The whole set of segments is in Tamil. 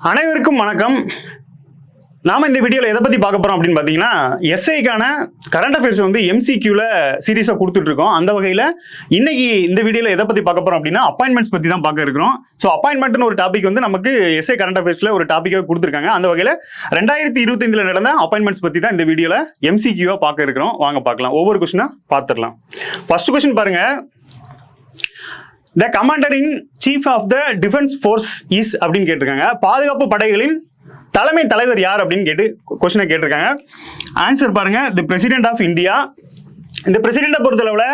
அனைவருக்கும் வணக்கம். நாம இந்த வீடியோல எதை பத்தி பார்க்க போறோம் அப்படின்னு பாத்தீங்கன்னா, எஸ்ஐக்கான கரண்ட் அஃபேர்ஸ் வந்து எம்சிக்யூல சீரியஸா கொடுத்துட்டு இருக்கோம். அந்த வகையில இன்னைக்கு இந்த வீடியோல எதை பத்தி பார்க்க போறோம் அப்படின்னா, அப்பாயின்மெண்ட்ஸ் பத்தி தான் பார்க்க இருக்கிறோம். ஸோ அப்பாயின்மெண்ட்னு ஒரு டாபிக் வந்து நமக்கு எஸ்ஐ கரண்ட் அஃபேர்ஸ்ல ஒரு டாபிக்காக கொடுத்துருக்காங்க. அந்த வகையில 2025 நடந்த அப்பாயின்மெண்ட்ஸ் பத்தி தான் இந்த வீடியோல எம்சிக்யூவா பார்க்க இருக்கிறோம். வாங்க பார்க்கலாம், ஒவ்வொரு கொஸ்டினா பார்த்துடலாம். ஃபர்ஸ்ட் கொஸ்டின் பாருங்க. The commander in chief of the defence force is அப்படின்னு கேட்டிருக்காங்க. பாதுகாப்பு படைகளின் தலைமை தலைவர் யார் அப்படின்னு கேட்டு கொஸ்டினை கேட்டிருக்காங்க. ஆன்சர் பாருங்க, தி பிரசிடென்ட் ஆஃப் இந்தியா. இந்த பிரசிடென்ட்டை பொறுத்தளவில்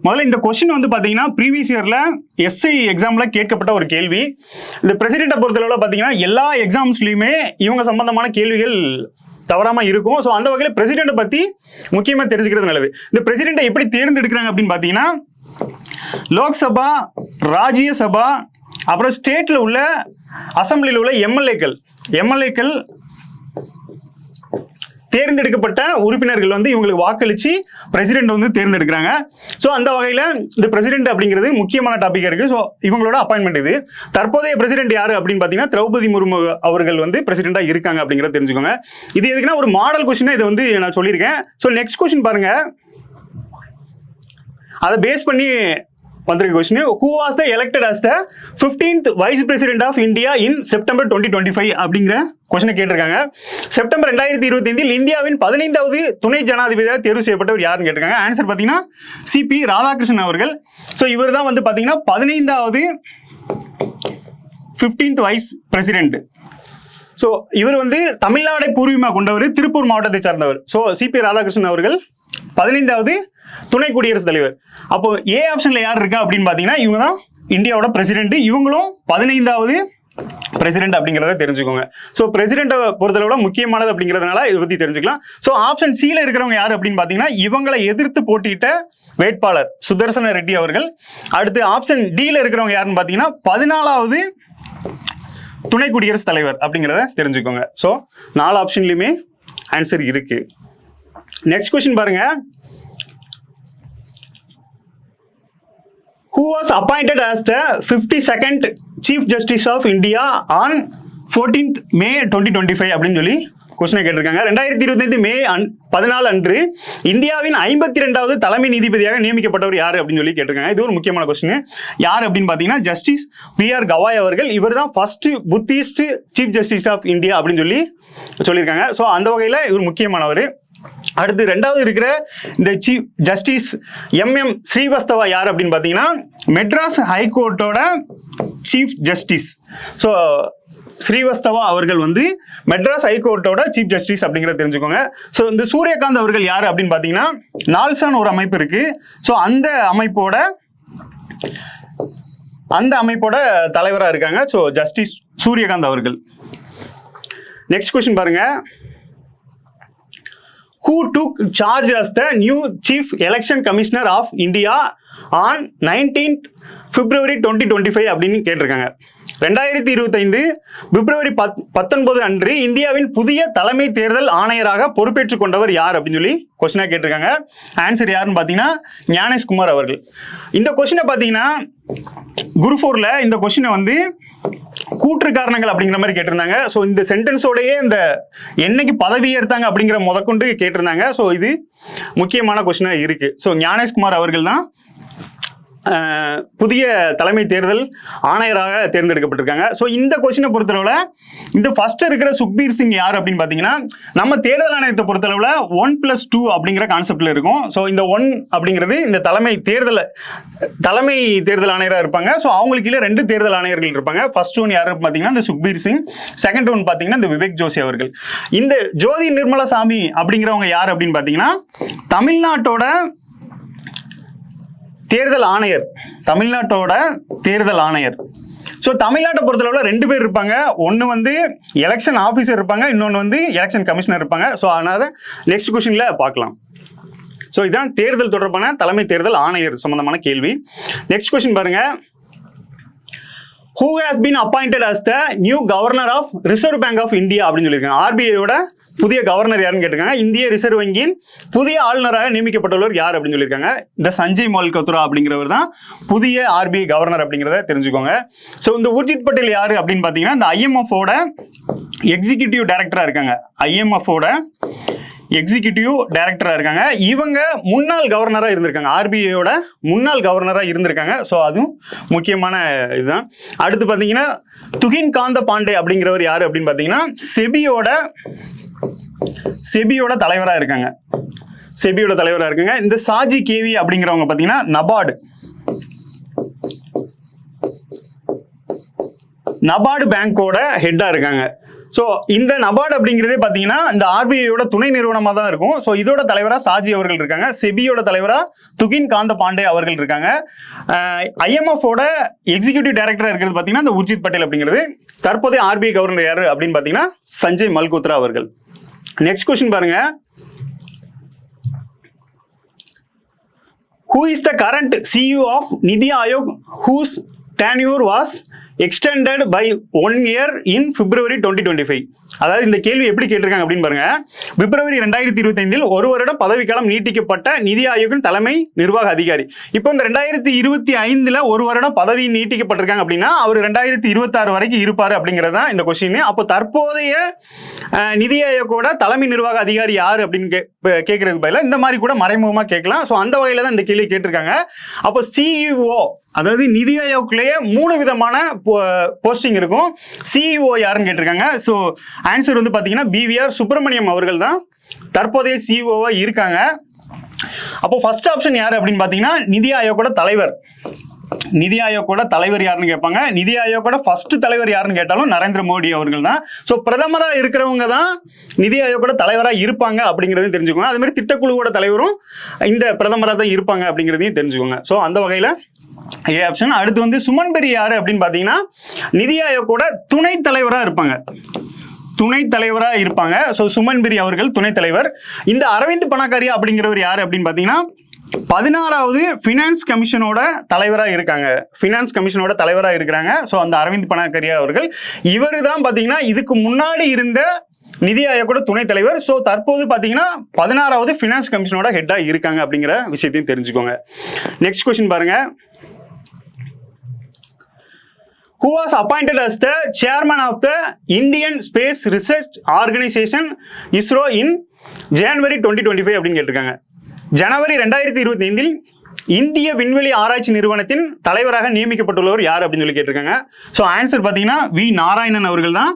முதல்ல இந்த கொஸ்டின் வந்து பார்த்தீங்கன்னா ப்ரீவியஸ் இயரில் எஸ்ஐ எக்ஸாமில் கேட்கப்பட்ட ஒரு கேள்வி. இந்த பிரசிடென்ட்டை பொறுத்தளவில் பார்த்தீங்கன்னா எல்லா எக்ஸாம்ஸ்லையுமே இவங்க சம்பந்தமான கேள்விகள் தவறாமல் இருக்கும். ஸோ அந்த வகையில் பிரசிடென்ட்டை பற்றி முக்கியமாக தெரிஞ்சுக்கிறது நல்லது. இந்த பிரசிடென்ட்டை எப்படி தேர்ந்தெடுக்கிறாங்க அப்படின்னு பார்த்தீங்கன்னா, லோக்சபா, ராஜ்யசபா, அப்புறம் ஸ்டேட்ல உள்ள அசம்பிளியில் உள்ள எம்எல்ஏக்கள் தேர்ந்தெடுக்கப்பட்ட உறுப்பினர்கள் வந்து இவங்களுக்கு வாக்களிச்சு பிரசிடென்ட் வந்து தேர்ந்தெடுக்கிறாங்க. ஸோ அந்த வகையில் இந்த பிரசிடென்ட் அப்படிங்கிறது முக்கியமான டாபிக்காக இருக்கு. ஸோ இவங்களோட அப்பாயின்மெண்ட் இது. தற்போதைய பிரசிடென்ட் யாரு அப்படின்னு பார்த்தீங்கன்னா, திரௌபதி முர்மு அவர்கள் வந்து பிரசிடென்ட்டாக இருக்காங்க அப்படிங்கிறத தெரிஞ்சுக்கோங்க. இது எதுக்குன்னா ஒரு மாடல் கொஸ்டின் இதை வந்து நான் சொல்லியிருக்கேன். ஸோ நெக்ஸ்ட் கொஸ்டின் பாருங்க, அதை பேஸ் பண்ணி வந்திருக்க question. Who was the elected as the 15th vice president of India in September 2025 அப்படிங்கிற கொஸ்டினை கேட்டிருக்காங்க. செப்டம்பர் 2025 இந்தியாவின் 15வது துணை ஜனாதிபதியாக தேர்வு செய்யப்பட்டவர் யாருன்னு கேட்டிருக்காங்க. ஆன்சர் பார்த்தீங்கன்னா சிபி ராதாகிருஷ்ணன் அவர்கள். ஸோ இவர் தான் வந்து பார்த்தீங்கன்னா 15th வைஸ் பிரசிடென்ட். ஸோ இவர் வந்து தமிழ்நாடை பூர்வீகமாக கொண்டவர், திருப்பூர் மாவட்டத்தை சார்ந்தவர். ஸோ சிபி ராதாகிருஷ்ணன் அவர்கள் 15வது துணை குடியரசுத் தலைவர். அப்போ ஏ ஆப்ஷன்ல யார் இருக்கா அப்படின்னு பாத்தீங்கன்னா, இவங்க தான் இந்தியாவோட பிரசிடென்ட். இவங்களும் 15வது பிரசிடென்ட் அப்படிங்கிறத தெரிஞ்சுக்கோங்க. ஸோ பிரசிடென்ட்டை பொறுத்தளவுல முக்கியமானது அப்படிங்கிறதுனால இதை பத்தி தெரிஞ்சுக்கலாம். ஸோ ஆப்ஷன் சில இருக்கிறவங்க யார் அப்படின்னு பாத்தீங்கன்னா, இவங்களை எதிர்த்து போட்டியிட்ட வேட்பாளர் சுதர்சன ரெட்டி அவர்கள். அடுத்து ஆப்ஷன் டில இருக்கிறவங்க யாருன்னு பாத்தீங்கன்னா, 14வது துணை குடியரசுத் தலைவர் அப்படிங்கிறத தெரிஞ்சுக்கோங்க. ஸோ 4 ஆப்ஷன்லயுமே ஆன்சர் இருக்கு. நெக்ஸ்ட் கொஸ்டின் பாருங்க. Who was appointed as the 52nd Chief Justice of India on 14th May 2025 அப்படின்னு சொல்லி கொஸ்டினை கேட்டிருக்காங்க. 2025 மே 14 அன்று இந்தியாவின் 52வது தலைமை நீதிபதியாக நியமிக்கப்பட்டவர் யாரு அப்படின்னு சொல்லி கேட்டிருக்காங்க. இது ஒரு முக்கியமான கொஸ்டின். யார் அப்படின்னு பாத்தீங்கன்னா, ஜஸ்டிஸ் PR கவாய் அவர்கள். இவர் தான் first Buddhist chief justice of India அப்படின்னு சொல்லி சொல்லியிருக்காங்க. ஸோ அந்த வகையில் இவர் முக்கியமானவர். அடுத்து 2வது இருக்கிற இந்த சீஃப் ஜஸ்டிஸ் MM ஸ்ரீவஸ்தவா யார் அப்படின்னு பார்த்தீங்கன்னா, மெட்ராஸ் ஹைகோர்ட்டோட சீஃப் ஜஸ்டிஸ். ஸோ ஸ்ரீவஸ்தவா அவர்கள் வந்து மெட்ராஸ் ஹைகோர்ட்டோட சீஃப் ஜஸ்டிஸ் அப்படிங்கிறத தெரிஞ்சுக்கோங்க. ஸோ இந்த சூரியகாந்த் அவர்கள் யார் அப்படின்னு பார்த்தீங்கன்னா, நால்சான் ஒரு அமைப்பு இருக்கு. ஸோ அந்த அமைப்போட தலைவராக இருக்காங்க. ஸோ ஜஸ்டிஸ் சூரியகாந்த் அவர்கள். நெக்ஸ்ட் கொஸ்டின் பாருங்க. Who took charge as the new Chief Election Commissioner of India on 19th February 2025 அப்படின்னு கேட்டிருக்காங்க. 2025 பிப்ரவரி 19 அன்று இந்தியாவின் புதிய தலைமை தேர்தல் ஆணையராக பொறுப்பேற்றுக் கொண்டவர் யார் அப்படின்னு சொல்லி கொஸ்டினா கேட்டிருக்காங்க. ஆன்சர் யாருன்னு பார்த்தீங்கன்னா, ஞானேஷ்குமார் அவர்கள். இந்த கொஸ்டினை பார்த்தீங்கன்னா குரு 4ல இந்த கொஸ்டினை வந்து கூற்று காரணங்கள் அப்படிங்கிற மாதிரி கேட்டிருந்தாங்க. ஸோ இந்த சென்டென்ஸோடையே இந்த என்னைக்கு பதவி ஏற்றாங்க அப்படிங்கிற முதற்கொண்டு கேட்டிருந்தாங்க. ஸோ இது முக்கியமான கொஸ்டினா இருக்கு. ஸோ ஞானேஷ்குமார் அவர்கள் தான் புதிய தலைமை தேர்தல் ஆணையராக தேர்ந்தெடுக்கப்பட்டிருக்காங்க. ஸோ இந்த கொஸ்டினை பொறுத்தளவில் இந்த ஃபர்ஸ்ட் இருக்கிற சுக்பீர் சிங் யார் அப்படின்னு பார்த்தீங்கன்னா, நம்ம தேர்தல் ஆணையத்தை பொறுத்தளவில் 1+2 அப்படிங்கிற கான்செப்ட்ல இருக்கும். ஸோ இந்த 1 அப்படிங்கிறது இந்த தலைமை தேர்தல் ஆணையராக இருப்பாங்க. ஸோ அவங்களுக்கு கீழே 2 தேர்தல் ஆணையர்கள் இருப்பாங்க. ஃபர்ஸ்ட் ஒன் யாரு பார்த்தீங்கன்னா இந்த சுக்பீர் சிங், செகண்ட் ஒன் பார்த்தீங்கன்னா இந்த விவேக் ஜோஷி அவர்கள். இந்த ஜோதி நிர்மலசாமி அப்படிங்கிறவங்க யார் அப்படின்னு பார்த்தீங்கன்னா, தமிழ்நாட்டோட தேர்தல் ஆணையர். ஸோ தமிழ்நாட்டை பொறுத்தளவில் 2 பேர் இருப்பாங்க. ஒன்று வந்து எலெக்ஷன் ஆஃபீஸர் இருப்பாங்க, இன்னொன்று வந்து எலெக்ஷன் கமிஷனர் இருப்பாங்க. ஸோ அதனால நெக்ஸ்ட் கொஸ்டின்ல பார்க்கலாம். ஸோ இதுதான் தேர்தல் தொடர்பான தலைமை தேர்தல் ஆணையர் சம்பந்தமான கேள்வி. நெக்ஸ்ட் கொஸ்டின் பாருங்க. who has been appointed as the new governor of Reserve Bank of India அப்படின்னு சொல்லியிருக்காங்க. ஆர்பிஐயோட புதிய கவர்னர் யாருன்னு கேட்டிருக்காங்க. இந்திய ரிசர்வ் வங்கியின் புதிய ஆளுநராக நியமிக்கப்பட்டுள்ளவர் யார் அப்படின்னு சொல்லியிருக்காங்க. இந்த சஞ்சய் மல்கோத்ரா அப்படிங்கிறவர் தான் புதிய ஆர்பிஐ கவர்னர் அப்படிங்கிறத தெரிஞ்சுக்கோங்க. ஸோ இந்த உர்ஜித் பட்டேல் யாரு அப்படின்னு பார்த்தீங்கன்னா இந்த ஐஎம்எஃபோட எக்ஸிகியூட்டிவ் டைரக்டரா இருக்காங்க. ஐஎம்எஃபோட எக்ஸிகியூட்டிவ் டைரக்டரா இருக்காங்க. இவங்க முன்னாள் கவர்னரா இருந்திருக்காங்க. ஆர்பிஐயோட முன்னாள் கவர்னரா இருந்திருக்காங்க. ஸோ அதுவும் முக்கியமான இதுதான். அடுத்து பார்த்தீங்கன்னா துகின் காந்த பாண்டே அப்படிங்கிறவர் யாரு அப்படின்னு பார்த்தீங்கன்னா செபியோட தலைவராக இருக்காங்க. செபியோட தலைவராக இருக்காங்க. இந்த சாஜி கேவி அப்படிங்கிறவங்க பார்த்தீங்கன்னா நபார்டு பேங்கோட ஹெட்டா இருக்காங்க. ஸோ இந்த நபார்டு அப்படிங்கிறதே பார்த்தீங்கன்னா இந்த ஆர்பிஐயோட துணை நிறுவனமாக தான் இருக்கும். ஸோ இதோட தலைவராக சாஜி அவர்கள் இருக்காங்க. செபியோட தலைவராக துகின் காந்த பாண்டே அவர்கள் இருக்காங்க. ஐஎம்எஃபோட எக்ஸிகியூட்டிவ் டைரக்டராக இருக்கிறது பார்த்தீங்கன்னா இந்த உர்ஜித் பட்டேல் அப்படிங்கிறது. தற்போதைய ஆர்பிஐ கவர்னர் யாரு அப்படின்னு பார்த்தீங்கன்னா சஞ்சய் மல்கோத்ரா அவர்கள். நெக்ஸ்ட் கொஸ்டின் பாருங்க. Who is the current CEO of Niti Aayog whose tenure was extended by 1 year in February 2025? அதாவது இந்த கேள்வி எப்படி கேட்டிருக்காங்க அப்படின்னு பாருங்க. பிப்ரவரி 2025 ஒரு வருடம் பதவிக்காலம் நீட்டிக்கப்பட்ட நிதி ஆயோக்கின் தலைமை நிர்வாக அதிகாரி. இப்போ இந்த 2025 ஒரு வருடம் பதவி நீட்டிக்கப்பட்டிருக்காங்க அப்படின்னா அவர் 2026 வரைக்கும் இருப்பாரு அப்படிங்கிறது தான் இந்த கொஸ்டின். அப்போ தற்போதைய நிதி ஆயோக்கோட தலைமை நிர்வாக அதிகாரி யாரு அப்படின்னு கேட்கறதுக்கு பதிலாக இந்த மாதிரி கூட மறைமுகமாக கேட்கலாம். ஸோ அந்த வகையில தான் இந்த கேள்வி கேட்டிருக்காங்க. அப்போ சிஇஓ அதாவது நிதி ஆயோக்லேயே 3 விதமான போஸ்டிங் இருக்கும். சிஇஓ யாருன்னு கேட்டிருக்காங்க. ஸோ ஆன்சர் வந்து பார்த்தீங்கன்னா பிவிஆர் சுப்பிரமணியம் அவர்கள் தான் தற்போதைய சிஇஓவா இருக்காங்க. அப்போ ஃபர்ஸ்ட் ஆப்ஷன் யாரு அப்படின்னு பார்த்தீங்கன்னா நிதி ஆயோக்கோட தலைவர். நிதி ஆயோக்கோட தலைவர் யாருன்னு கேட்பாங்க. நிதி ஆயோக்கோட ஃபர்ஸ்ட் தலைவர் யாருன்னு கேட்டாலும் நரேந்திர மோடி அவர்கள் தான். ஸோ பிரதமராக இருக்கிறவங்க தான் நிதி ஆயோக்கோட தலைவராக இருப்பாங்க அப்படிங்கிறதையும் தெரிஞ்சுக்கோங்க. அது மாதிரி திட்டக்குழுவோட தலைவரும் இந்த பிரதமராக தான் இருப்பாங்க அப்படிங்கிறதையும் தெரிஞ்சுக்கோங்க. ஸோ அந்த வகையில் ஏ ஆப்ஷன். அடுத்து வந்து சுமன் பெரி யாரு அப்படின்னு பார்த்தீங்கன்னா நிதி ஆயோக்கோட துணைத் தலைவராக இருப்பாங்க. துணைத் தலைவராக இருப்பாங்க. ஸோ சுமன் பெரி அவர்கள் துணைத் தலைவர். இந்த அரவிந்த் பணக்காரியா அப்படிங்கிறவர் யாரு அப்படின்னு பார்த்தீங்கன்னா 16வது ஃபினான்ஸ் கமிஷனோட தலைவராக இருக்காங்க. ஃபினான்ஸ் கமிஷனோட தலைவராக இருக்கிறாங்க. ஸோ அந்த அரவிந்த் பணக்காரியா அவர்கள் இவர் தான் பார்த்தீங்கன்னா இதுக்கு முன்னாடி இருந்த நிதி ஆயோக்கோட துணைத் தலைவர். ஸோ தற்போது பார்த்தீங்கன்னா 16வது ஃபினான்ஸ் கமிஷனோட ஹெட்டா இருக்காங்க அப்படிங்கிற விஷயத்தையும் தெரிஞ்சுக்கோங்க. நெக்ஸ்ட் கொஸ்டின் பாருங்க. Who was appointed as the chairman of the Indian Space Research Organization ISRO in January 2025 அப்படின்னு கேட்டிருக்காங்க. ஜனவரி 2025 இந்திய விண்வெளி ஆராய்ச்சி நிறுவனத்தின் தலைவராக நியமிக்கப்பட்டுள்ளவர் யார் அப்படின்னு சொல்லி கேட்டிருக்காங்க. ஸோ ஆன்சர் பார்த்தீங்கன்னா வி நாராயணன் அவர்கள் தான்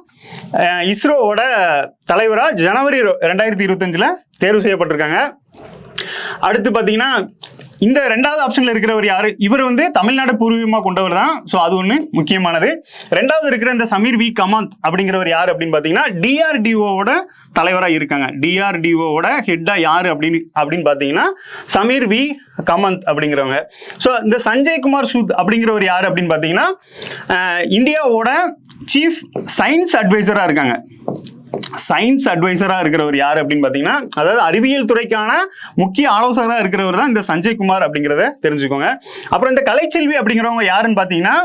இஸ்ரோவோட தலைவராக ஜனவரி 2025 தேர்வு செய்யப்பட்டிருக்காங்க. அடுத்து பார்த்தீங்கன்னா இந்த 2வது ஆப்ஷன்ல இருக்கிறவர் யாரு? இவர் வந்து தமிழ்நாடு பூர்வீகமாக கொண்டவர் தான். ஸோ அது ஒன்று முக்கியமானது. 2வது இருக்கிற இந்த சமீர் வி கமந்த் அப்படிங்கிறவர் யார் அப்படின்னு பார்த்தீங்கன்னா டிஆர்டிஓவோட தலைவராக இருக்காங்க. டிஆர்டிஓவோட ஹெட்டா யாரு அப்படின்னு பார்த்தீங்கன்னா சமீர் வி கமந்த் அப்படிங்கிறவங்க. ஸோ இந்த சஞ்சய் குமார் சூத் அப்படிங்கிறவர் யார் அப்படின்னு பார்த்தீங்கன்னா இந்தியாவோட சீஃப் சயின்ஸ் அட்வைசராக இருக்காங்க. சயின்ஸ் அட்வைசராக இருக்கிறவர் யார் அப்படின்னு பார்த்தீங்கன்னா அதாவது அறிவியல் துறைக்கான முக்கிய ஆலோசகராக இருக்கிறவர் தான் இந்த சஞ்சய் குமார் அப்படிங்கிறத தெரிஞ்சுக்கோங்க. அப்புறம் இந்த கலைச்செல்வி அப்படிங்கிறவங்க யாருன்னு பார்த்தீங்கன்னா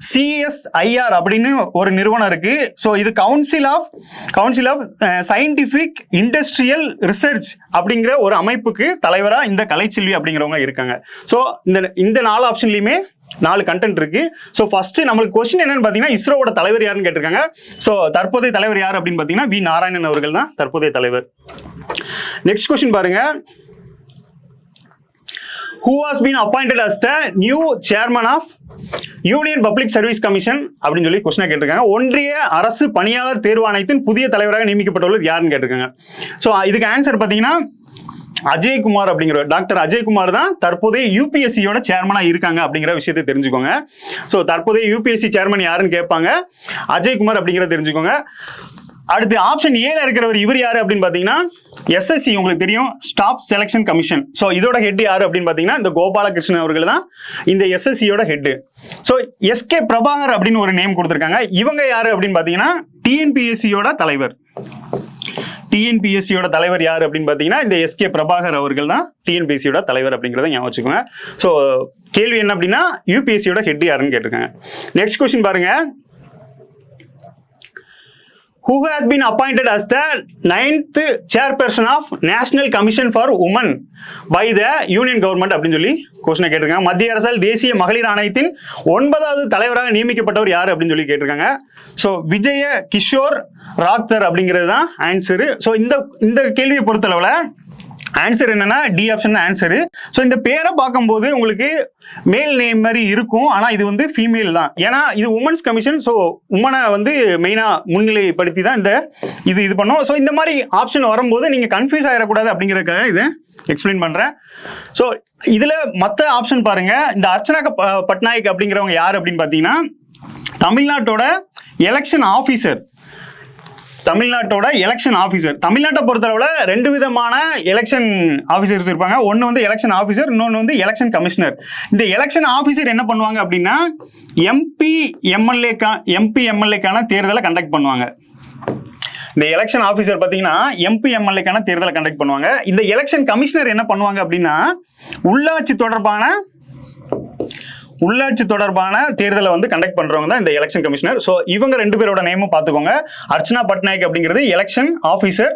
CSIR அப்படின்னு ஒரு நிறுவனம் இருக்கு. ஸோ இது council of scientific industrial research அப்படிங்கிற ஒரு அமைப்புக்கு தலைவராக இந்த கலைச்செல்வி அப்படிங்கிறவங்க இருக்காங்க. ஸோ இந்த 4 ஆப்ஷன்லையுமே 4 கண்டென்ட் இருக்கு. ஸோ ஃபர்ஸ்ட் நம்மளுக்கு கொஸ்டின் என்னன்னு பார்த்தீங்கன்னா இஸ்ரோவோட தலைவர் யாருன்னு கேட்டிருக்காங்க. ஸோ தற்போதைய தலைவர் யார் அப்படின்னு பார்த்தீங்கன்னா வி நாராயணன் அவர்கள் தான் தற்போதைய தலைவர். நெக்ஸ்ட் கொஸ்டின் பாருங்க. Who has been appointed as the new chairman of Union Public Service Commission அப்படின்னு சொல்லி கொஸ்டினை கேட்டிருக்காங்க. ஒன்றிய அரசு பணியாளர் தேர்வாணையத்தின் புதிய தலைவராக நியமிக்கப்பட்டுள்ளவர் யாருன்னு கேட்டிருக்காங்க. ஸோ இதுக்கு ஆன்சர் பார்த்தீங்கன்னா அஜய்குமார் அப்படிங்கிற டாக்டர் அஜய்குமார் தான் தற்போதைய யூபிஎஸ்சியோட சேர்மனா இருக்காங்க அப்படிங்கிற விஷயத்தை தெரிஞ்சுக்கோங்க. ஸோ தற்போதைய யூபிஎஸ்சி சேர்மன் யாருன்னு கேட்பாங்க. அஜய்குமார் அப்படிங்கிறத தெரிஞ்சுக்கோங்க. அடுத்து ஆப்ஷன் ஏல இருக்கிறவர் இவர் யாரு அப்படின்னு பார்த்தீங்கன்னா எஸ்எஸ்சி உங்களுக்கு தெரியும் ஸ்டாஃப் செலெக்ஷன் கமிஷன். ஸோ இதோட ஹெட் யாரு அப்படின்னு பார்த்தீங்கன்னா இந்த கோபாலகிருஷ்ணன் அவர்கள் தான் இந்த எஸ்எஸ்சியோட ஹெட். ஸோ எஸ்கே பிரபாகர் அப்படின்னு ஒரு நேம் கொடுத்துருக்காங்க. இவங்க யாரு அப்படின்னு பார்த்தீங்கன்னா டிஎன்பிஎஸ்சியோட தலைவர். டிஎன்பிஎஸ்சியோட தலைவர் யார் அப்படின்னு பார்த்தீங்கன்னா இந்த எஸ்கே பிரபாகர் அவர்கள் தான் டிஎன்பிஎஸ்சியோட தலைவர் அப்படிங்கிறத ஞாபகம் வச்சுக்கோங்க. ஸோ கேள்வி என்ன அப்படின்னா யூபிஎஸ்சியோட ஹெட் யாருன்னு கேட்டிருக்காங்க. நெக்ஸ்ட் கொஸ்டின் பாருங்க. Who has been appointed as the 9th chairperson of National Commission for Women by the Union Government அப்படின்னு சொல்லி கொஸ்டினை கேட்டிருக்காங்க. மத்திய அரசால் தேசிய மகளிர் ஆணையத்தின் 9வது தலைவராக நியமிக்கப்பட்டவர் யார் அப்படின்னு சொல்லி கேட்டிருக்காங்க. ஸோ விஜய கிஷோர் ராக்தர் அப்படிங்கிறது தான் ஆன்சரு. ஸோ இந்த கேள்வியை பொறுத்தளவில் ஆன்சர் என்னன்னா டி ஆப்ஷன் தான் ஆன்சரு. ஸோ இந்த பேரை பார்க்கும்போது உங்களுக்கு மேல் நேம் மாதிரி இருக்கும், ஆனால் இது வந்து ஃபீமேல் தான். ஏன்னா இது உமன்ஸ் கமிஷன். ஸோ உமனை வந்து மெயினாக முன்னிலைப்படுத்தி தான் இது பண்ணும். ஸோ இந்த மாதிரி ஆப்ஷன் வரும்போது நீங்கள் கன்ஃபியூஸ் ஆகிடக்கூடாது அப்படிங்கிறதுக்காக இதை எக்ஸ்பிளைன் பண்ணுறேன். ஸோ இதில் மற்ற ஆப்ஷன் பாருங்க. இந்த அர்ச்சனா பட்நாயக் அப்படிங்கிறவங்க யார் அப்படின்னு பார்த்தீங்கன்னா தமிழ்நாட்டோட எலெக்ஷன் ஆஃபீஸர். தமிழ்நாட்டை பொறுத்தளவில் 2 விதமான எலெக்ஷன் ஆஃபீஸர்ஸ் இருப்பாங்க. ஒன்று வந்து எலெக்ஷன் ஆஃபீஸர், இன்னொன்று வந்து எலெக்ஷன் கமிஷனர். இந்த எலெக்ஷன் ஆஃபீஸர் என்ன பண்ணுவாங்க அப்படின்னா எம்பி எம்எல்ஏக்கான தேர்தலை கண்டக்ட் பண்ணுவாங்க. இந்த எலெக்ஷன் ஆஃபீஸர் பார்த்தீங்கன்னா எம்பி எம்எல்ஏக்கான தேர்தலை கண்டக்ட் பண்ணுவாங்க. இந்த எலெக்ஷன் கமிஷனர் என்ன பண்ணுவாங்க அப்படின்னா உள்ளாட்சி தொடர்பான தேர்தலை வந்து கண்டக்ட் பண்றவங்க தான் இந்த எலெக்ஷன் கமிஷனர். ஸோ இவங்க 2 பேரோட நேமும் பார்த்துக்கோங்க. அர்ச்சனா பட்நாயக் அப்படிங்கிறது எலெக்ஷன் ஆஃபீஸர்,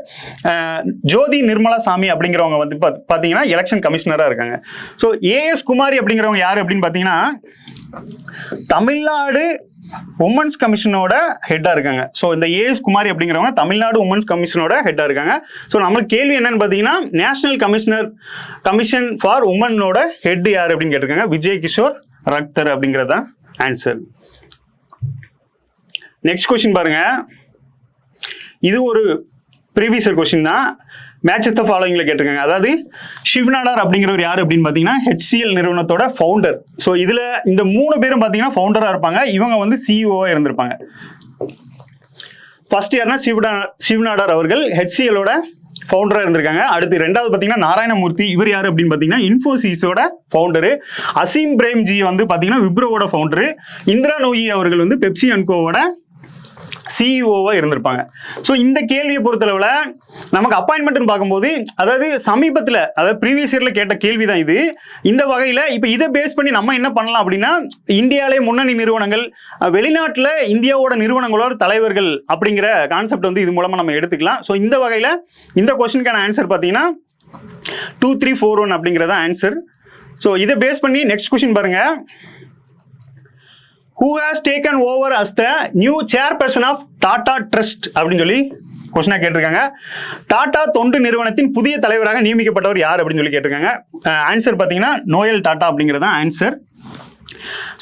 ஜோதி நிர்மலா சாமி அப்படிங்கிறவங்க வந்து பார்த்தீங்கன்னா எலெக்ஷன் கமிஷனராக இருக்காங்க. ஸோ ஏஎஸ் குமாரி அப்படிங்கிறவங்க யார் அப்படின்னு பார்த்தீங்கன்னா தமிழ்நாடு உமன்ஸ் கமிஷனோட ஹெட்டாக இருக்காங்க. ஸோ இந்த ஏஎஸ் குமாரி அப்படிங்கிறவங்க தமிழ்நாடு உமன்ஸ் கமிஷனோட ஹெட்டாக இருக்காங்க. ஸோ நம்மளுக்கு கேள்வி என்னன்னு பார்த்தீங்கன்னா நேஷனல் கமிஷன் ஃபார் உமனோட ஹெட் யார் அப்படின்னு கேட்டிருக்காங்க. விஜய் கிஷோர் ரக்தர் அப்படிங்கிறதா ஆன்சர். நெக்ஸ்ட் கொஸ்டின் பாருங்க. இது ஒரு ப்ரீவியஸ் கொஸ்டின் தான். மேட்சஸ் த ஃபாலோயிங்ல கேட்டிருக்காங்க. அதாவது ஷிவ் நாடார் அப்படிங்கிறவர் யார் அப்படின்னு பார்த்தீங்கன்னா ஹெச்சிஎல் நிறுவனத்தோட ஃபவுண்டர். ஸோ இதில் இந்த 3 பேரும் பார்த்தீங்கன்னா ஃபவுண்டராக இருப்பாங்க. இவங்க வந்து சிஇஓவாக இருந்திருப்பாங்க. ஃபர்ஸ்ட் யாருன்னா ஷிவ் நாடார் அவர்கள் ஹெச்சிஎலோட ஃபவுண்டராக இருந்திருக்காங்க. அடுத்து 2வது பார்த்தீங்கன்னா நாராயணமூர்த்தி. இவர் யார் அப்படின்னு பார்த்தீங்கன்னா இன்ஃபோசிஸோட ஃபவுண்டரு. அசீம் பிரேம்ஜி வந்து பார்த்தீங்கன்னா விப்ரோவோட ஃபவுண்டரு. இந்திரா நூயி அவர்கள் வந்து பெப்சி அண்ட் கோவோட சிஇஓவாக இருந்திருப்பாங்க. ஸோ இந்த கேள்வியை பொறுத்தளவில் நமக்கு அப்பாயின்மெண்ட்னு பார்க்கும்போது அதாவது சமீபத்தில் அதாவது ப்ரீவியஸ் இயரில் கேட்ட கேள்வி தான் இது. இந்த வகையில் இப்போ இதை பேஸ் பண்ணி நம்ம என்ன பண்ணலாம் அப்படின்னா இந்தியாவிலே முன்னணி நிறுவனங்கள், வெளிநாட்டில் இந்தியாவோட நிறுவனங்களோட தலைவர்கள் அப்படிங்கிற கான்செப்ட் வந்து இது மூலமாக நம்ம எடுத்துக்கலாம். ஸோ இந்த வகையில் இந்த கொஸ்டினுக்கான ஆன்சர் பார்த்தீங்கன்னா 2341 அப்படிங்கிறத ஆன்சர். ஸோ இதை பேஸ் பண்ணி நெக்ஸ்ட் கொஸ்டின் பாருங்க. Who has taken over as the new chairperson of Tata Trust அப்படின்னு சொல்லி கொஸ்டினா கேட்டிருக்காங்க. டாடா தொண்டு நிறுவனத்தின் புதிய தலைவராக நியமிக்கப்பட்டவர் யார் அப்படின்னு சொல்லி கேட்டிருக்காங்க. ஆன்சர் பார்த்தீங்கன்னா நோயல் டாடா அப்படிங்கிறது தான் ஆன்சர்.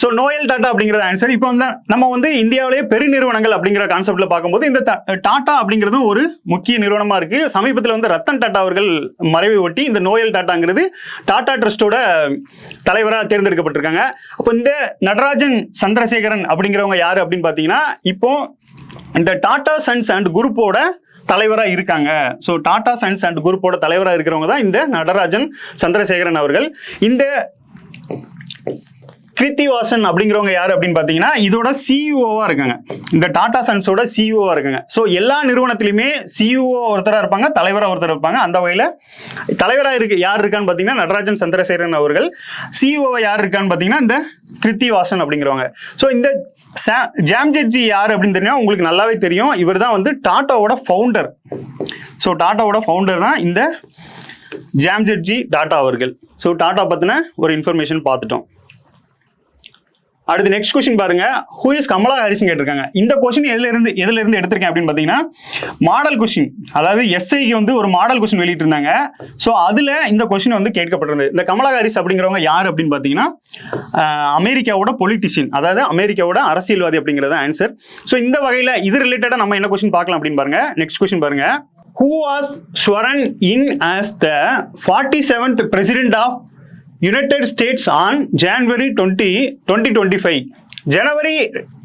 ஸோ நோயல் டாடா அப்படிங்கிறது ஆன்சர். இப்போ வந்து நம்ம வந்து இந்தியாவிலேயே பெருநிறுவனங்கள் அப்படிங்கிற கான்செப்ட்ல பார்க்கும்போது இந்த டாடா அப்படிங்கிறதும் ஒரு முக்கிய நிறுவனமா இருக்கு. சமீபத்தில் வந்து ரத்தன் டாடா அவர்கள் மறைவை ஒட்டி இந்த நோயல் டாட்டாங்கிறது டாடா ட்ரஸ்டோட தலைவராக தேர்ந்தெடுக்கப்பட்டிருக்காங்க. அப்போ இந்த நடராஜன் சந்திரசேகரன் அப்படிங்கிறவங்க யாரு அப்படின்னு பார்த்தீங்கன்னா இப்போ இந்த டாடா சன்ஸ் அண்ட் குரூப்போட தலைவராக இருக்காங்க. ஸோ டாடா சன்ஸ் அண்ட் குரூப்போட தலைவராக இருக்கிறவங்க தான் இந்த நடராஜன் சந்திரசேகரன் அவர்கள். இந்த கிருத்திவாசன் அப்படிங்கிறவங்க யார் அப்படின்னு பார்த்தீங்கன்னா இதோட சிஇஓவா இருக்காங்க. இந்த டாடா சன்ஸோட சிஇஓவா இருக்காங்க. ஸோ எல்லா நிறுவனத்திலுமே சிஇஓ ஒருத்தராக இருப்பாங்க, தலைவராக ஒருத்தர் இருப்பாங்க. அந்த வகையில் தலைவராக யார் இருக்கான்னு பார்த்தீங்கன்னா நடராஜன் சந்திரசேகரன் அவர்கள். சிஇஓவா யார் இருக்கான்னு பார்த்தீங்கன்னா இந்த கிருத்திவாசன் அப்படிங்கிறவங்க. ஸோ இந்த ஜாம்ஜெட்ஜி யார் அப்படின்னு தெரியும் உங்களுக்கு நல்லாவே தெரியும். இவர் தான் வந்து டாட்டாவோட ஃபவுண்டர். ஸோ டாட்டாவோட ஃபவுண்டர் தான் இந்த ஜாம்ஜெட்ஜி டாடா அவர்கள். ஸோ டாடா பற்றின ஒரு இன்ஃபர்மேஷன் பார்த்துட்டோம். அடுத்து நெக்ஸ்ட் கொஸ்டின் பாருங்க. ஹூ இஸ் கமலா ஹாரிஸ் கேட்டிருக்காங்க. இந்த கொஸ்டின் எதுல இருந்து எடுத்திருக்கேன் அப்படின்னு பார்த்தீங்கன்னா மாடல் கொஸ்டின், அதாவது எஸ்ஐக்கு வந்து ஒரு மாடல் கொஸ்டின் வெளியிட்டு இருந்தாங்க. ஸோ அதுல இந்த கொஸ்டின் வந்து கேட்கப்பட்டிருந்தது. இந்த கமலா ஹாரிஸ் அப்படிங்கிறவங்க யார் அப்படின்னு பார்த்தீங்கன்னா அமெரிக்காவோட பொலிட்டிஷியன், அதாவது அமெரிக்காவோட அரசியல்வாதி அப்படிங்கிறது ஆன்சர். ஸோ இந்த வகையில் இது ரிலேட்டடாக நம்ம என்ன கொஸ்டின் பார்க்கலாம் அப்படின்னு பாருங்க. நெக்ஸ்ட் கொஸ்டின் பாருங்க. Who was sworn in as the 47th President of United States on January 20, 2025? ஜனவரி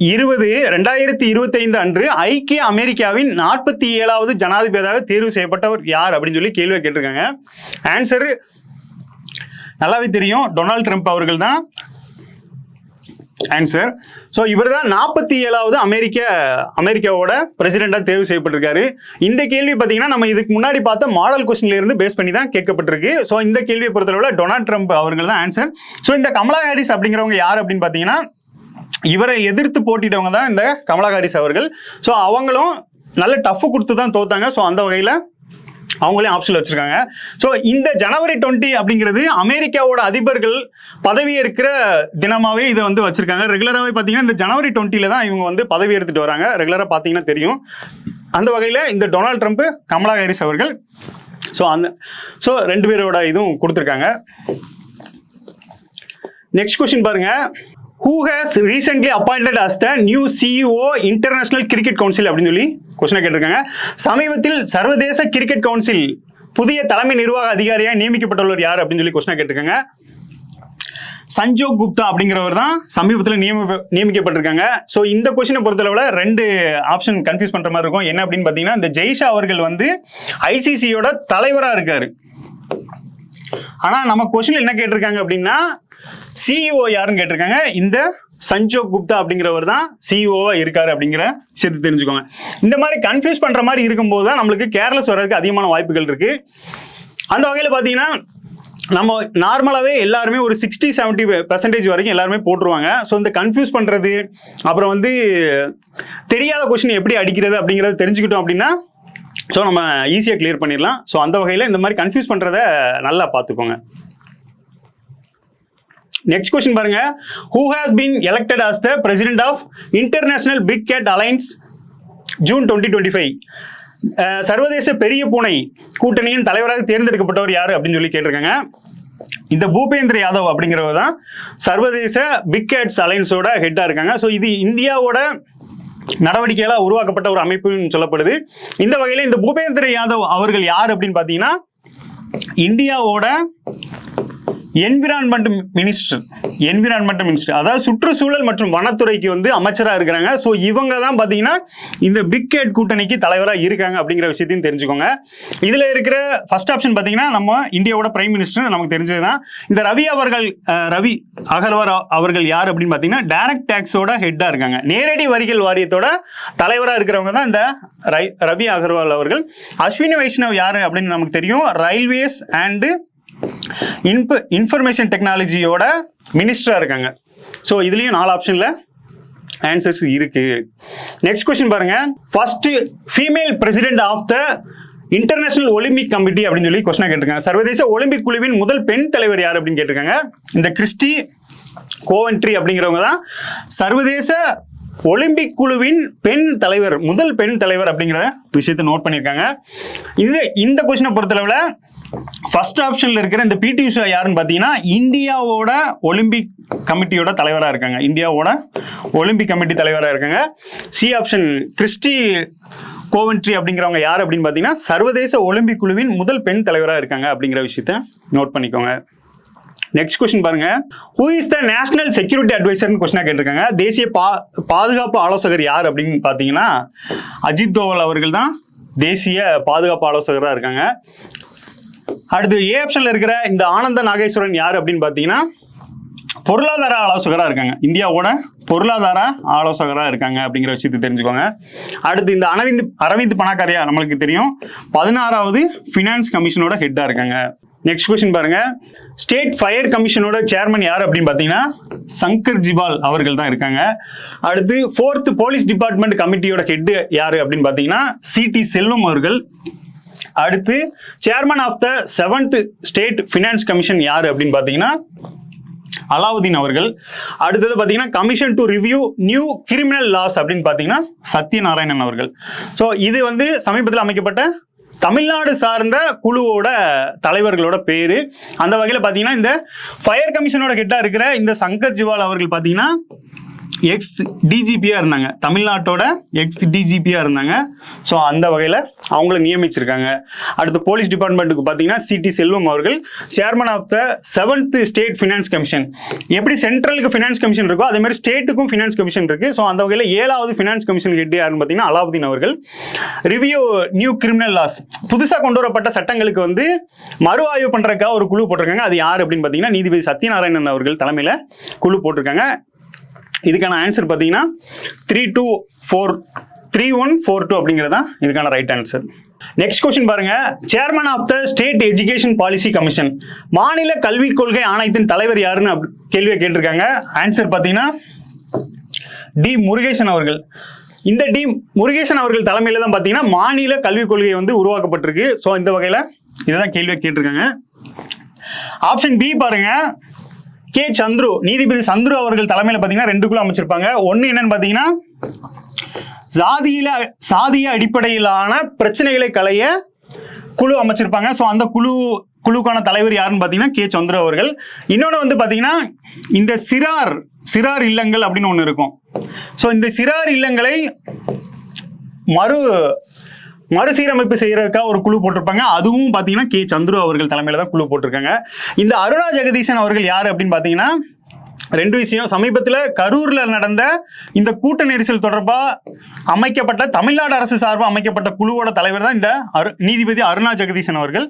20, 2025 அன்று ஐக்கிய அமெரிக்காவின் 47வது ஜனாதிபதியாக தேர்வு செய்யப்பட்டவர் யார் அப்படின்னு சொல்லி கேள்வி கேட்டிருக்காங்க. ஆன்சர் நல்லாவே தெரியும், டொனால்ட் ட்ரம்ப் அவர்கள் தான் ஆன்சர். ஸோ இவர் தான் 47வது அமெரிக்காவோட பிரசிடெண்டாக தேர்வு செய்யப்பட்டிருக்காரு. இந்த கேள்வி பார்த்தீங்கன்னா நம்ம இதுக்கு முன்னாடி பார்த்த மாடல் கொஸ்டின்ல இருந்து பேஸ் பண்ணி தான் கேட்கப்பட்டிருக்கு. ஸோ இந்த கேள்வியை பொறுத்தளவில் டொனால்ட் ட்ரம்ப் அவர்கள் தான் ஆன்சர். ஸோ இந்த கமலா ஹாரிஸ் அப்படிங்கிறவங்க யார் அப்படின்னு பார்த்தீங்கன்னா இவரை எதிர்த்து போட்டிட்டவங்க தான் இந்த கமலா ஹாரிஸ் அவர்கள். ஸோ அவங்களும் நல்ல டஃப் கொடுத்து தான் தோத்தாங்க. ஸோ அந்த வகையில் அவங்களே ஆப்ஷன்ல வச்சிருக்காங்க. ஸோ இந்த ஜனவரி 20 அப்படிங்கிறது அமெரிக்காவோட அதிபர்கள் பதவியேற்கிற தினமாவே இதை வந்து வச்சிருக்காங்க. ரெகுலராகவே பார்த்தீங்கன்னா இந்த ஜனவரி 20 தான் இவங்க வந்து பதவி எடுத்துட்டு வராங்க. ரெகுலராக பார்த்தீங்கன்னா தெரியும். அந்த வகையில் இந்த டொனால்ட் ட்ரம்ப், கமலா ஹாரிஸ் அவர்கள் ஸோ ரெண்டு பேரோட இதுவும் கொடுத்துருக்காங்க. நெக்ஸ்ட் கொஸ்டின் பாருங்க. Who has recently appointed as the new CEO International Cricket Council அப்படின்னு சொல்லி கொஸ்டினை கேட்டிருக்காங்க. சமீபத்தில் சர்வதேச கிரிக்கெட் கவுன்சில் புதிய தலைமை நிர்வாக அதிகாரியாக நியமிக்கப்பட்டுள்ளவர் யார் அப்படின்னு சொல்லி கொஸ்டினை கேட்டிருக்காங்க. சஞ்சோக் குப்தா அப்படிங்கிறவர் தான் சமீபத்தில் நியமிக்கப்பட்டிருக்காங்க. ஸோ இந்த கொஸ்டினை பொறுத்தளவில் ரெண்டு ஆப்ஷன் கன்ஃபியூஸ் பண்ணுற மாதிரி இருக்கும். என்ன அப்படின்னு பார்த்தீங்கன்னா இந்த ஜெய்ஷா அவர்கள் வந்து ஐசிசியோட தலைவராக இருக்காரு. ஆனால் நம்ம கொஸ்டின் என்ன கேட்டிருக்காங்க அப்படின்னா சிஇஓ யாருன்னு கேட்டிருக்காங்க. இந்த சஞ்சோக் குப்தா அப்படிங்கிறவர் தான் சிஇஓவா இருக்காரு அப்படிங்கிற விஷயத்தை தெரிஞ்சுக்கோங்க. இந்த மாதிரி கன்ஃபியூஸ் பண்ற மாதிரி இருக்கும்போது தான் நம்மளுக்கு கேர்லெஸ் வர்றதுக்கு அதிகமான வாய்ப்புகள் இருக்கு. அந்த வகையில் பார்த்தீங்கன்னா நம்ம நார்மலாகவே எல்லாருமே ஒரு 60-70% வரைக்கும் எல்லாருமே போட்டுருவாங்க. ஸோ இந்த கன்ஃபியூஸ் பண்ணுறது அப்புறம் வந்து தெரியாத கொஸ்டின் எப்படி அடிக்கிறது அப்படிங்கிறத தெரிஞ்சுக்கிட்டோம் அப்படின்னா ஸோ நம்ம ஈஸியாக கிளியர் பண்ணிடலாம். ஸோ அந்த வகையில் இந்த மாதிரி கன்ஃபியூஸ் பண்ணுறத நல்லா பார்த்துக்கோங்க. நெக்ஸ்ட் கொஸ்டின் பாருங்க. Who has been elected as the president of International Big Cat Alliance June 2025? சர்வதேச பெரிய பூனை கூட்டணியின் தலைவராக தேர்ந்தெடுக்கப்பட்டவர் யாரு அப்படின்னு சொல்லி கேட்டிருக்காங்க. இந்த பூபேந்திர யாதவ் அப்படிங்கிறவர் தான் சர்வதேச பிக் கேட்ஸ் அலைன்ஸோட ஹெட்டா இருக்காங்க. ஸோ இது இந்தியாவோட நடவடிக்கையால் உருவாக்கப்பட்ட ஒரு அமைப்புன்னு சொல்லப்படுது. இந்த வகையில் இந்த பூபேந்திர யாதவ் அவர்கள் யார் அப்படின்னு பார்த்தீங்கன்னா இந்தியாவோட என்விரான்மெண்ட் மினிஸ்டர், அதாவது சுற்றுச்சூழல் மற்றும் வனத்துறைக்கு வந்து அமைச்சராக இருக்கிறாங்க. ஸோ இவங்க தான் பார்த்தீங்கன்னா இந்த பிக் கேட் கூட்டணிக்கு தலைவராக இருக்காங்க அப்படிங்கிற விஷயத்தையும் தெரிஞ்சுக்கோங்க. இதில் இருக்கிற ஃபர்ஸ்ட் ஆப்ஷன் பார்த்தீங்கன்னா நம்ம இந்தியாவோட பிரைம் மினிஸ்டர் நமக்கு தெரிஞ்சது தான். இந்த ரவி அகர்வால் அவர்கள் யார் அப்படின்னு பார்த்தீங்கன்னா டைரக்ட் டேக்ஸோட ஹெட்டாக இருக்காங்க. நேரடி வரிகள் வாரியத்தோட தலைவராக இருக்கிறவங்க தான் இந்த ரவி அகர்வால் அவர்கள். அஸ்வினி வைஷ்ணவ் யாரு அப்படின்னு நமக்கு தெரியும். ரயில்வேஸ் அண்டு இன்ஃபர்மேஷன் டெக்னாலஜியோட மினிஸ்டரா இருக்காங்க. ஸோ இதுலயும் 4 ஆப்ஷன்ல ஆன்சர்ஸ் இருக்கு. நெக்ஸ்ட் கொஸ்டின் பாருங்க. First female president of the international Olympic committee அப்படின்னு சொல்லி கொஸ்டின் கேட்டிருக்காங்க. சர்வதேச ஒலிம்பிக் குழுவின் முதல் பெண் தலைவர் யார் அப்படின்னு கேட்டிருக்காங்க. இந்த கிறிஸ்டி கோவென்ட்ரி அப்படிங்கிறவங்க தான் சர்வதேச ஒலிம்பிக் குழுவின் முதல் பெண் தலைவர் அப்படிங்கிற விஷயத்தை நோட் பண்ணியிருக்காங்க. இந்த கொஸ்டினை பொறுத்தளவில் ஃபர்ஸ்ட் ஆப்ஷன்ல இருக்கிற இந்த பிடி உஷா யாருன்னு பார்த்தீங்கன்னா இந்தியாவோட ஒலிம்பிக் கமிட்டியோட தலைவராக இருக்காங்க. இந்தியாவோட ஒலிம்பிக் கமிட்டி தலைவராக இருக்காங்க. சி ஆப்ஷன் கிறிஸ்டி கோவென்ட்ரி அப்படிங்கிறவங்க யார் அப்படின்னு பார்த்தீங்கன்னா சர்வதேச ஒலிம்பிக் குழுவின் முதல் பெண் தலைவராக இருக்காங்க அப்படிங்கிற விஷயத்த நோட் பண்ணிக்கோங்க. நெக்ஸ்ட் கொஸ்டின் பாருங்க. Who is the national security அட்வைசர்னு கொஸ்டினா கேட்டிருக்காங்க. தேசிய பாதுகாப்பு ஆலோசகர் யார் அப்படின்னு பார்த்தீங்கன்னா அஜித் தோவல் அவர்கள் தான் தேசிய பாதுகாப்பு ஆலோசகராக இருக்காங்க. அடுத்து ஏ ஆப்ஷன்ல இருக்கிற இந்த ஆனந்த நாகேஸ்வரன் யார் அப்படின்னு பார்த்தீங்கன்னா பொருளாதார ஆலோசகராக இருக்காங்க. இந்தியாவோட பொருளாதார ஆலோசகராக இருக்காங்க அப்படிங்கிற விஷயத்தை தெரிஞ்சுக்கோங்க. அடுத்து இந்த அரவிந்த் பனாகரியா நம்மளுக்கு தெரியும் 16வது ஃபினான்ஸ் கமிஷனோட ஹெட்டாக இருக்காங்க. நெக்ஸ்ட் கொஸ்டின் பாருங்க. ஸ்டேட் ஃபயர் கமிஷனோட சேர்மன் யார் அப்படின்னு பார்த்தீங்கன்னா சங்கர் ஜிவால் அவர்கள் தான் இருக்காங்க. அடுத்து 4th போலீஸ் டிபார்ட்மெண்ட் கமிட்டியோட ஹெட் யாரு அப்படின்னு பார்த்தீங்கன்னா சிடி செல்வம் அவர்கள். அடுத்து chairman of the 7th state finance commission யாரு அப்படின்னு பார்த்தீங்கன்னா அலாவுதீன் அவர்கள். அடுத்தது பார்த்தீங்கன்னா commission to review new criminal laws அப்படின்னு பார்த்தீங்கன்னா சத்யநாராயணன் அவர்கள். ஸோ இது வந்து சமீபத்தில் அமைக்கப்பட்ட தமிழ்நாடு சார்ந்த குழுவோட தலைவர்களோட பேரு. அந்த வகையில் பார்த்தீங்கன்னா இந்த ஃபயர் கமிஷனோட ஹெட்டா இருக்கிற இந்த சங்கர் ஜிவால் அவர்கள் பார்த்தீங்கன்னா எக்ஸ் டிஜிபியா இருந்தாங்க. தமிழ்நாட்டோட எக்ஸ் டிஜிபியா இருந்தாங்க. ஸோ அந்த வகையில் அவங்கள நியமிச்சிருக்காங்க. அடுத்து போலீஸ் டிபார்ட்மெண்ட்டுக்கு பார்த்தீங்கன்னா சிடி செல்வம் அவர்கள் chairman of the 7th state finance commission. எப்படி சென்ட்ரலுக்கு ஃபினான்ஸ் கமிஷன் இருக்கோ அதே மாதிரி ஸ்டேட்டுக்கும் ஃபினான்ஸ் கமிஷன் இருக்கு. ஸோ அந்த வகையில் 7வது ஃபினான்ஸ் கமிஷன் ஹெட் யாருன்னு பார்த்தீங்கன்னா அலாவுதீன் அவர்கள். ரிவ்யூ நியூ கிரிமினல் லாஸ், புதுசாக கொண்டு வரப்பட்ட சட்டங்களுக்கு வந்து மறு ஆய்வு பண்றதுக்காக ஒரு குழு போட்டிருக்காங்க. அது யார் அப்படின்னு பார்த்தீங்கன்னா நீதிபதி சத்யநாராயணன் அவர்கள் தலைமையில் குழு போட்டிருக்காங்க. இதுக்கான ஆன்சர் பார்த்தீங்கன்னா 3142 அப்படிங்கிறது தான் இதுக்கான ரைட் ஆன்சர். நெக்ஸ்ட் கொஸ்டின் பாருங்க. Chairman of the state education policy commission, மாநில கல்விக் கொள்கை ஆணையத்தின் தலைவர் யாருன்னு கேள்வியை கேட்டிருக்காங்க. ஆன்சர் பார்த்தீங்கன்னா டி முருகேசன் அவர்கள். இந்த டி முருகேசன் அவர்கள் தலைமையில தான் பார்த்தீங்கன்னா மாநில கல்விக் கொள்கை வந்து உருவாக்கப்பட்டிருக்கு. ஸோ இந்த வகையில் இதுதான் கேள்வியை கேட்டிருக்காங்க. ஆப்ஷன் பி பாருங்க, கே சந்துரு, நீதிபதி சந்துரு அவர்கள் தலைமையில் பார்த்தீங்கன்னா 2 குழு அமைச்சிருப்பாங்க. ஒன்று என்னன்னு பார்த்தீங்கன்னா சாதிய அடிப்படையிலான பிரச்சனைகளை களைய குழு அமைச்சிருப்பாங்க. ஸோ அந்த குழுக்கான தலைவர் யாருன்னு பார்த்தீங்கன்னா கே சந்துரு அவர்கள். இன்னொன்று வந்து பார்த்தீங்கன்னா இந்த சிறார் இல்லங்கள் அப்படின்னு ஒன்று இருக்கும். ஸோ இந்த சிறார் இல்லங்களை மறுசீரமைப்பு செய்யறதுக்காக ஒரு குழு போட்டிருப்பாங்க. அதுவும் பார்த்தீங்கன்னா கே சந்துரு அவர்கள் தலைமையில தான் குழு போட்டிருக்காங்க. இந்த அருணா ஜெகதீசன் அவர்கள் யார் அப்படின்னு பார்த்தீங்கன்னா 2 விஷயம். சமீபத்தில் கரூர்ல நடந்த இந்த கூட்ட நெரிசல் தொடர்பாக அமைக்கப்பட்ட தமிழ்நாடு அரசு சார்பாக அமைக்கப்பட்ட குழுவோட தலைவர் தான் இந்த நீதிபதி அருணா ஜெகதீசன் அவர்கள்.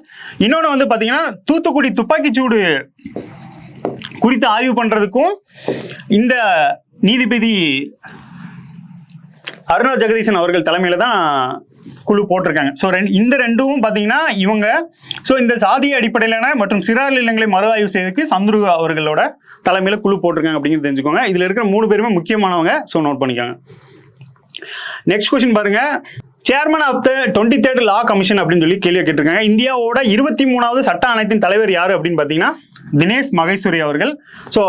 இன்னொன்று வந்து பார்த்தீங்கன்னா தூத்துக்குடி துப்பாக்கிச்சூடு குறித்து ஆய்வு பண்றதுக்கும் இந்த நீதிபதி அருணா ஜெகதீசன் அவர்கள் தலைமையில தான் குழு போட்டிருக்காங்க. ஸோ இந்த ரெண்டும் பார்த்தீங்கன்னா இவங்க இந்த சாதிய அடிப்படையிலான மற்றும் சிறார் இல்லங்களை மறு ஆய்வு செய்வதற்கு சந்துரு அவர்களோட தலைமையில குழு போட்டிருக்காங்க அப்படிங்கிறது தெரிஞ்சுக்கோங்க. இதுல இருக்கிற 3 பேருமே முக்கியமானவங்க. ஸோ நோட் பண்ணிக்கோங்க. நெக்ஸ்ட் கொஸ்டின் பாருங்க. Chairman of the 23rd law commission அப்படின்னு சொல்லி கேள்வி கேட்டிருக்காங்க. இந்தியாவோட 23வது சட்ட ஆணையத்தின் தலைவர் யாரு அப்படின்னு பார்த்தீங்கன்னா தினேஷ் மகேஸ்வரி அவர்கள். ஸோ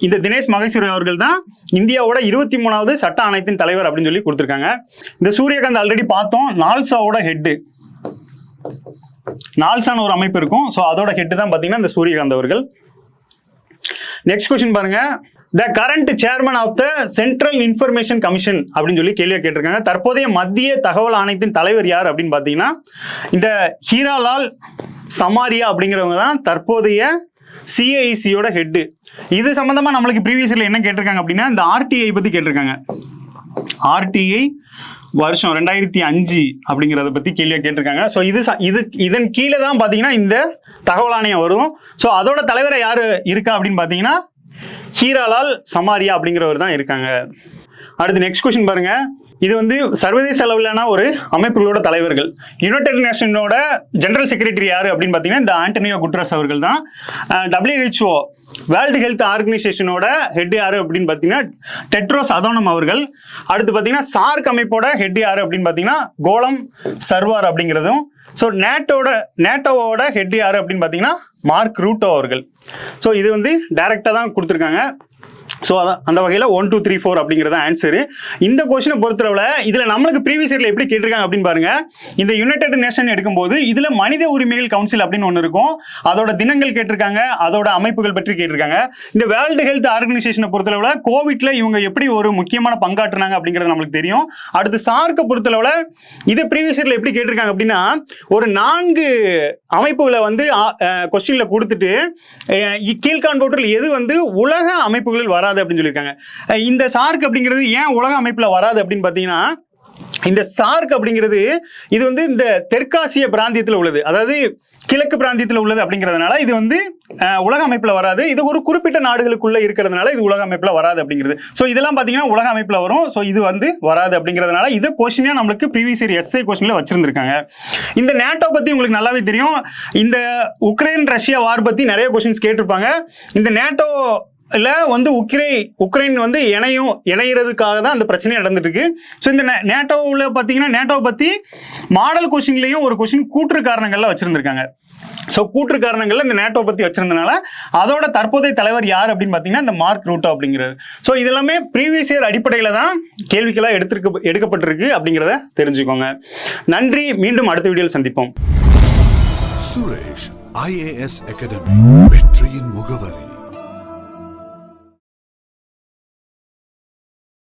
இந்த தினேஷ் மகேஸ்வரி அவர்கள் தான் இந்தியாவோட 23வது சட்ட ஆணையத்தின் தலைவர் அப்படின்னு சொல்லி கொடுத்துருக்காங்க. இந்த சூரியகாந்த் ஆல்ரெடி பார்த்தோம். நால்சாவோட ஹெட்டு, நால்சான ஒரு அமைப்பு இருக்கும். ஸோ அதோட ஹெட்டு தான் பார்த்தீங்கன்னா இந்த சூரியகாந்த் அவர்கள். நெக்ஸ்ட் கொஸ்டின் பாருங்க. The current chairman of the central information commission அப்படின்னு சொல்லி கேள்வியை கேட்டிருக்காங்க. தற்போதைய மத்திய தகவல் ஆணையத்தின் தலைவர் யார் அப்படின்னு பார்த்தீங்கன்னா இந்த ஹீராலால் சமாரியா அப்படிங்கிறவங்க தான் தற்போதைய சிஐசியோட ஹெட்டு. இது சம்பந்தமா நம்மளுக்கு ப்ரீவியஸ் இயர்ல என்ன கேட்டிருக்காங்க அப்படின்னா இந்த ஆர்டிஐ பத்தி கேட்டிருக்காங்க. ஆர்டிஐ வருஷம் 2005 அப்படிங்கிறத பத்தி கேள்வியை கேட்டிருக்காங்க. ஸோ இதன் கீழே தான் பார்த்தீங்கன்னா இந்த தகவல் ஆணையம் வரும். ஸோ அதோட தலைவரை யாரு இருக்கா அப்படின்னு பார்த்தீங்கன்னா ஹீராலால் சமாரியா அப்படிங்கிறவர் தான் இருக்காங்க. அடுத்து நெக்ஸ்ட் கொஸ்டின் பாருங்க. இது வந்து சர்வதேச அளவிலான ஒரு அமைப்புகளோட தலைவர்கள். யுனைடெட் நேஷனோட ஜெனரல் செக்ரட்டரி யாரு அப்படின்னு பார்த்தீங்கன்னா இந்த ஆண்டனியோ குட்ரஸ் அவர்கள் தான். WHO வேர்ல்டு ஹெல்த் ஆர்கனைசேஷனோட ஹெட் யாரு அப்படின்னு பார்த்தீங்கன்னா டெட்ரோஸ் அதோனம் அவர்கள். அடுத்து பார்த்தீங்கன்னா சார்க் அமைப்போட ஹெட் யாரு அப்படின்னு பார்த்தீங்கன்னா கோலம் சர்வார் அப்படிங்கிறதும். ஸோ நேட்டோவோட ஹெட் யாரு அப்படின்னு பார்த்தீங்கன்னா மார்க் ரூட்டோ அவர்கள். ஸோ இது வந்து டைரக்டாக தான் கொடுத்துருக்காங்க. ஸோ அந்த வகையில் 1 2 3 4 அப்படிங்கிறது ஆன்சரு. இந்த கொஸ்டினை பொறுத்தளவில் இதில் நம்மளுக்கு ப்ரீவியஸ் இயரில் எப்படி கேட்டிருக்காங்க அப்படின்னு பாருங்க. இந்த யுனைடெட் நேஷன் எடுக்கும்போது இதில் மனித உரிமைகள் கவுன்சில் அப்படின்னு ஒன்று இருக்கும். அதோட தினங்கள் கேட்டிருக்காங்க, அதோட அமைப்புகள் பற்றி கேட்டிருக்காங்க. இந்த வேர்ல்டு ஹெல்த் ஆர்கனைசேஷனை பொறுத்தளவில் கோவிட்ல இவங்க எப்படி ஒரு முக்கியமான பங்காற்றுனாங்க அப்படிங்கிறது நம்மளுக்கு தெரியும். அடுத்து சார்க்கை பொறுத்தளவில் இதை ப்ரீவியஸ் இயரில் எப்படி கேட்டிருக்காங்க அப்படின்னா ஒரு 4 அமைப்புகளை வந்து கொஸ்டின்ல கொடுத்துட்டு கீழ்காண்பவற்றில் எது வந்து உலக அமைப்புகளில் வராது அப்படின்னு சொல்லியிருக்காங்க. இந்த சார்க் அப்படிங்கிறது ஏன் உலக அமைப்புல வராது அப்படின்னு பார்த்தீங்கன்னா இந்த சார்க் அப்படிங்கிறது இது வந்து இந்த தெற்காசிய பிராந்தியத்தில் உள்ளது, அதாவது கிழக்கு பிராந்தியத்தில் உள்ளது அப்படிங்கிறதுனால இது வந்து உலக அமைப்புல வராது. இது ஒரு குறிப்பிட்ட நாடுகளுக்குள்ள இருக்கிறதுனால இது உலக அமைப்புல வராது அப்படிங்கிறது. ஸோ இதெல்லாம் பார்த்தீங்கன்னா உலக அமைப்புல வரும். ஸோ இது வந்து வராது அப்படிங்கிறதுனால இது கொஸ்டினா நம்மளுக்கு ப்ரீவியஸ் இயர் எஸ்ஏ கொஸ்டின்ல வச்சிருந்திருக்காங்க. இந்த நேட்டோ பத்தி உங்களுக்கு நல்லாவே தெரியும். இந்த உக்ரைன் ரஷ்யா வார் பத்தி நிறைய கொஸ்டின்ஸ் கேட்டிருப்பாங்க. இந்த நேட்டோ வந்து உக்ரைன் வந்து இணையறதுக்காக தான் அந்த பிரச்சனை நடந்துட்டு இருக்கு. ஸோ இந்த நேட்டோவில் பார்த்தீங்கன்னா நேட்டோவை பற்றி மாடல் கொஸ்டின்லையும் ஒரு கொஸ்டின் கூற்று காரணங்கள்ல வச்சிருந்திருக்காங்க. ஸோ கூற்று காரணங்கள்ல இந்த நேட்டோ பற்றி வச்சிருந்தனால அதோட தற்போதைய தலைவர் யார் அப்படின்னு பார்த்தீங்கன்னா இந்த மார்க் ரூட்டோ அப்படிங்கிறது. ஸோ இது எல்லாமே ப்ரீவியஸ் இயர் அடிப்படையில் தான் கேள்விகளாக எடுக்கப்பட்டிருக்கு அப்படிங்கிறத தெரிஞ்சுக்கோங்க. நன்றி. மீண்டும் அடுத்த வீடியோவில் சந்திப்போம். சுரேஷ் IAS அகாடமி வெற்றியின்